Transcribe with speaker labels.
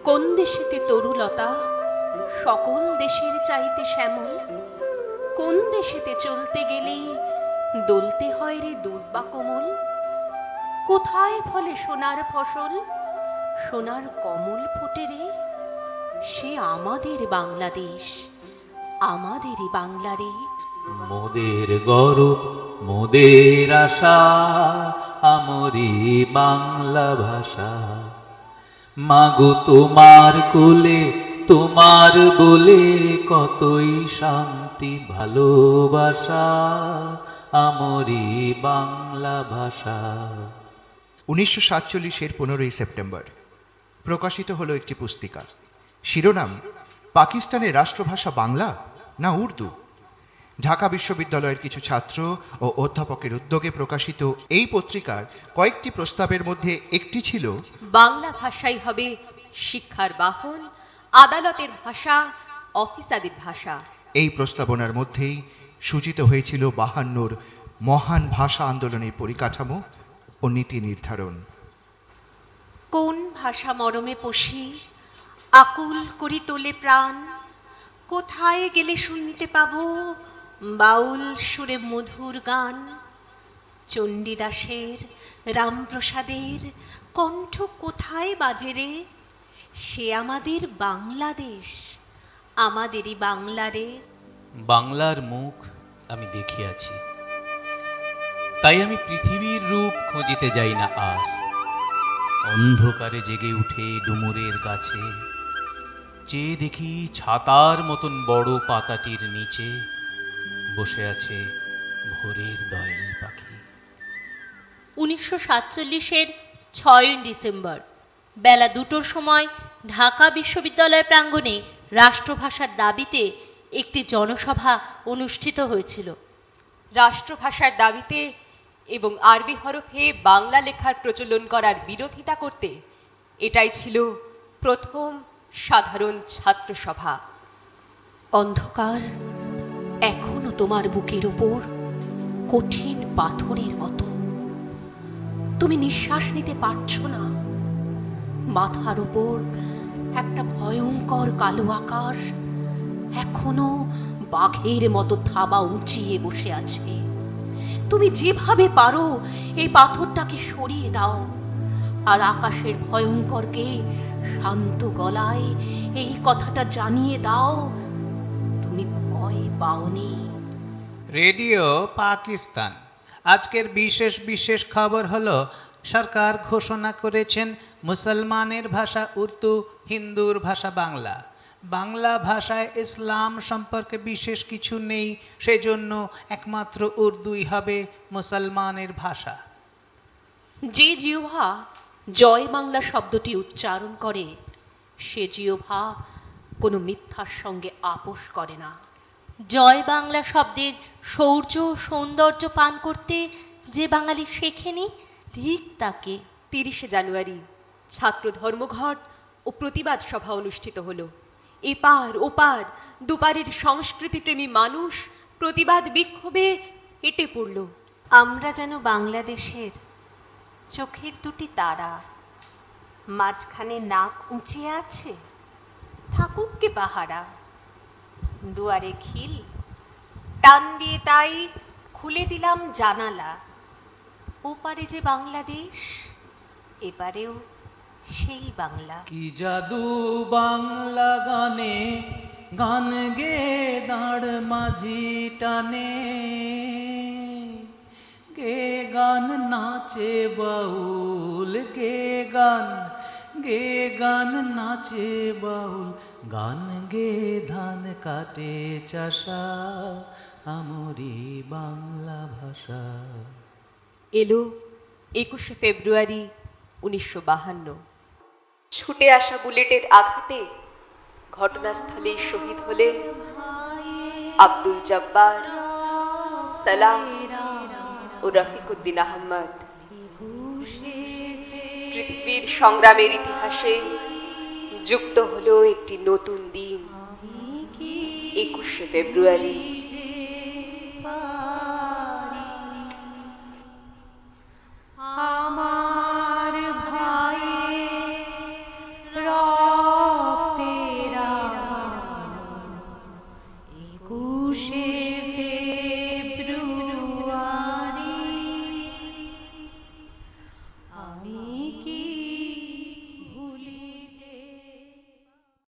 Speaker 1: কোন দেশেতে তরুলতা সকল দেশের চাইতে শ্যামল, কোন দেশেতে চলতে গেলেই দলতে হয় রে দুর্বা কোমল। কোথায় ফলে সোনার ফসল, সোনার কমল ফোটে রে, সে আমাদের বাংলাদেশ, আমাদেরই বাংলা রে।
Speaker 2: মোদের গৌরব মোদের আশা, আমরি বাংলা ভাষা। মাগো তোমার কোলে তোমার বলে কতই শান্তি ভালোবাসা, আমরি বাংলা ভাষা।
Speaker 3: 1947-এর 15ই সেপ্টেম্বর প্রকাশিত হলো একটি পুস্তিকা। শিরোনাম পাকিস্তানের রাষ্ট্রভাষা বাংলা না উর্দু। ঢাকা বিশ্ববিদ্যালয়ের কিছু ছাত্র ও অধ্যাপকের উদ্যোগে প্রকাশিত এই পত্রিকার কয়েকটি প্রস্তাবের মধ্যে একটি ছিল
Speaker 4: বাংলা ভাষাই হবে শিক্ষার বাহন, আদালতের ভাষা, অফিসাদের ভাষা।
Speaker 3: এই প্রস্তাবনার মধ্যেই সূচিত হয়েছিল 52 মহান ভাষা আন্দোলনের পরিকাঠামো ও নীতি নির্ধারণ।
Speaker 1: কোন ভাষা মরমে পশি আকুল করি তোলে প্রাণ, কোথায় গেলে শুনতে পাবো বাউল সুরে মধুর গান। চণ্ডীদাসের রামপ্রসাদের কণ্ঠ কোথায় বাজে রে, সে আমাদের বাংলাদেশ, আমাদেরই বাংলা রে।
Speaker 2: বাংলার মুখ আমি দেখিয়াছি, তাই আমি পৃথিবীর রূপ খুঁজিতে যাই না আর। অন্ধকারে জেগে উঠে ডুমুরের গাছে, চেয়ে দেখি ছাতার মতন বড় পাতাটির নিচে বসে আছে ভোরের দয়াল পাখি।
Speaker 4: 1947-এর 6 ডিসেম্বর বেলা 2টোর সময় ঢাকা বিশ্ববিদ্যালয় প্রাঙ্গণে রাষ্ট্রভাষার দাবিতে একটি জনসভা অনুষ্ঠিত হয়েছিল। রাষ্ট্রভাষার দাবিতে এবং আরবি হরফে বাংলা লেখার প্রচলন করার বিরোধিতা করতে এটাই ছিল প্রথম সাধারণ ছাত্র সভা।
Speaker 1: অন্ধকার এখনো তোমার বুকের ওপর কঠিন পাথরের মতো, তুমি নিঃশ্বাস নিতে পারছো না। মাথার ওপর একটা ভয়ঙ্কর কালো আকাশ এখনো বাঘের মতো থাবা উঁচিয়ে বসে আছে। তুমি যেভাবে পারো এই পাথরটাকে সরিয়ে দাও, আর আকাশের ভয়ঙ্করকে শান্ত গলায় এই কথাটা জানিয়ে দাও, তুমি ভয় পাওনি।
Speaker 5: রেডিও পাকিস্তান আজকের বিশেষ খবর হলো, সরকার ঘোষণা করেছেন মুসলমানের ভাষা উর্দু, হিন্দুর ভাষা বাংলা। বাংলা ভাষায় ইসলাম সম্পর্কে বিশেষ কিছু নেই, সেজন্য একমাত্র উর্দুই হবে মুসলমানের ভাষা।
Speaker 1: যে জিহ্বা জয় বাংলা শব্দটি উচ্চারণ করে, সে জিহ্বা কোনো মিথ্যার সঙ্গে আপোষ করে না।
Speaker 4: জয় বাংলা শব্দের শৌর্য সৌন্দর্য পান করতে যে বাঙালি শেখেনি, ঠিক তাকে। 30শে জানুয়ারি ছাত্র ধর্মঘট ও প্রতিবাদ সভা অনুষ্ঠিত হলো। এপার ওপার দুপারের সংস্কৃতিপ্রেমী মানুষ প্রতিবাদ বিক্ষোভে হেঁটে পড়ল।
Speaker 1: আমরা যেন বাংলাদেশের চোখের দুটি তারা, মাঝখানে নাক উঁচিয়ে আছে, থাকুক কে পাহারা। দুয়ারে খিল টান দিয়ে তাই খুলে দিলাম জানালা, ওপারে যে বাংলাদেশ, এপারেও সেই বাংলা।
Speaker 2: কি জাদু বাংলা গানে, গান গে দাঁড় মাঝি টানে, গে গান নাচে বাউল, গে গান নাচে বাউল, গান গে ধান কাটে চাষা, আমরি বাংলা ভাষা।
Speaker 4: এলো 21শে ফেব্রুয়ারি 1952। ছুটে আসা বুলেটের আঘাতে ঘটনাস্থলেই শহীদ হলেন আব্দুল জব্বার, সালাম ও রফিকুদ্দিন আহমদ। পৃথিবীর সংগ্রামের ইতিহাসে যুক্ত হলো একটি নতুন দিন, 21শে ফেব্রুয়ারি